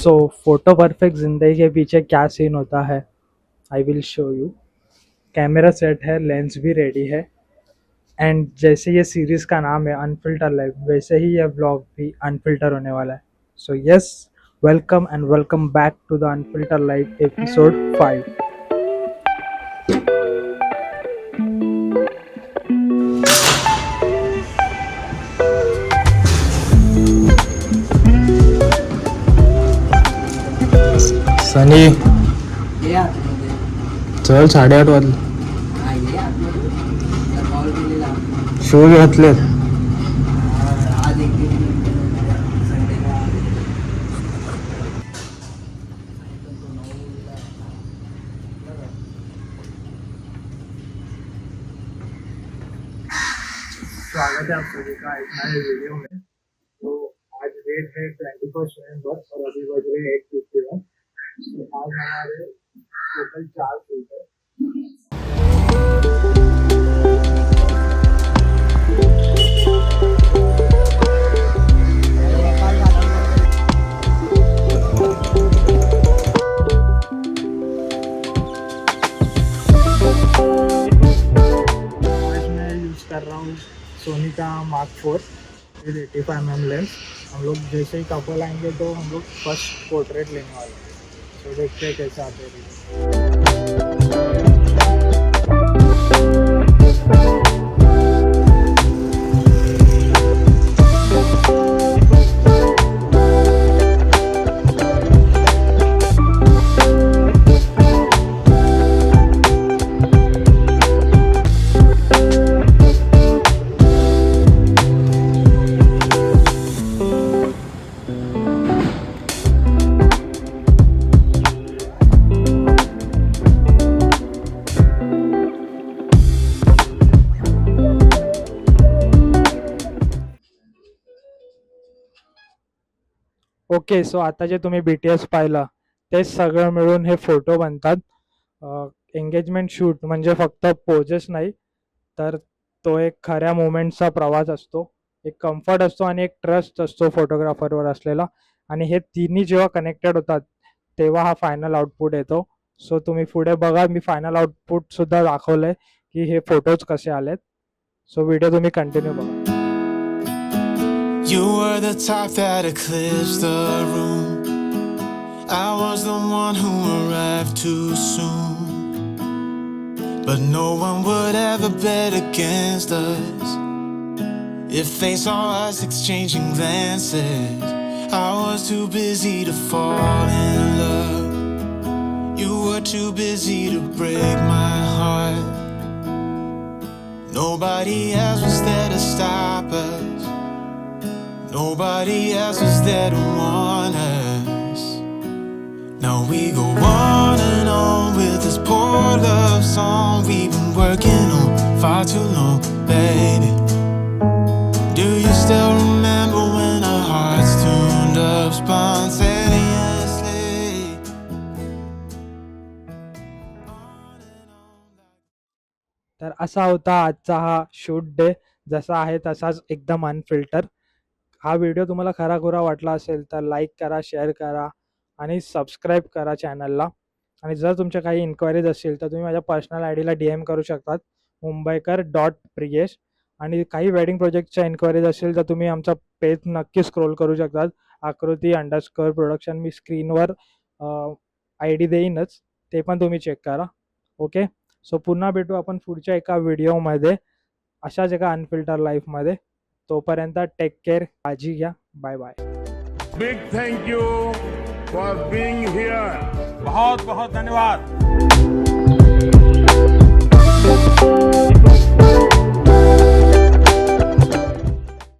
So photo perfect जिंदगी के पीछे क्या सीन होता है, I will show you. Camera set है, लेंस भी रेडी है, एंड जैसे ये सीरीज का नाम है अनफिल्टर लाइफ, वैसे ही ये व्लॉग भी अनफिल्टर होने वाला है। So yes, welcome and welcome back to the unfilter life episode 5। Sunny ये आतमध्ये चल 8:30 वाजले. ये आतमध्ये तर कॉल केलेला शूज घातलेत. आज एक संडेला स्वागत है आप सभी का एक नए वीडियो में। तो आज डेट है 21 नवंबर और अभी बज रहे हैं 8:51। तो आज हमारे टोटल 4 शूट है। आज मैं यूज़ कर रहा हूँ सोनी का Mark 4 विद 85mm लेंस। हम लोग जैसे ही कपल आएंगे तो हम लोग फर्स्ट पोर्ट्रेट लेने वाले हैं। तो देखते हैं कैसे आते हैं। ओके, सो आता जे तुम्ही BTS पाहिलं ते सगळं मिळून हे फोटो बनतात। एंगेजमेंट शूट म्हणजे फक्त पोजेस नाही, तर तो एक खऱ्या मोमेंटचा प्रवास असतो, एक कम्फर्ट असतो आणि एक ट्रस्ट असतो फोटोग्राफरवर असलेला। आणि हे तिन्ही जेव्हा कनेक्टेड होतात तेव्हा हा फायनल आउटपुट येतो। सो तुम्ही पुढे बघा, मी फायनल आउटपुट सुद्धा दाखवलंय की हे फोटोज कसे आलेत। सो व्हिडिओ तुम्ही कंटिन्यू बघा। You were the type that eclipsed the room. I was the one who arrived too soon. But no one would ever bet against us. If they saw us exchanging glances, I was too busy to fall in love. You were too busy to break my heart. Nobody else was there to stop us. Nobody else was there to warn us. Now we go on and on with this poor love song we've been working on far too long, baby. Do you still remember when our hearts tuned up spontaneously? तर असा होता आजचा हा shoot day, जसा आहे तसाच एकदम unfilter. हा व्हिडिओ तुम्हाला खराखुरा वाटला असेल तर लाईक करा, शेअर करा आणि सबस्क्राईब करा चॅनलला। आणि जर तुमच्या काही इन्क्वायरीज असतील तर तुम्ही माझ्या पर्सनल ID ला DM करू शकतात, mumbaikar.priyesh। आणि काही वेडिंग प्रोजेक्टच्या इन्क्वायरीज असेल तर तुम्ही आमचा पेज नक्की स्क्रोल करू शकतात, आकृती_प्रोडक्शन। मी स्क्रीनवर ID देईनच, ते पण तुम्ही चेक करा। ओके, सो पुन्हा भेटू आपण पुढच्या एका व्हिडिओमध्ये अशाच एका अनफिल्टर लाईफमध्ये। तोपर्यंत टेक केअर, काळजी घ्या, bye bye. Big thank you for being here. बहुत बहुत धन्यवाद।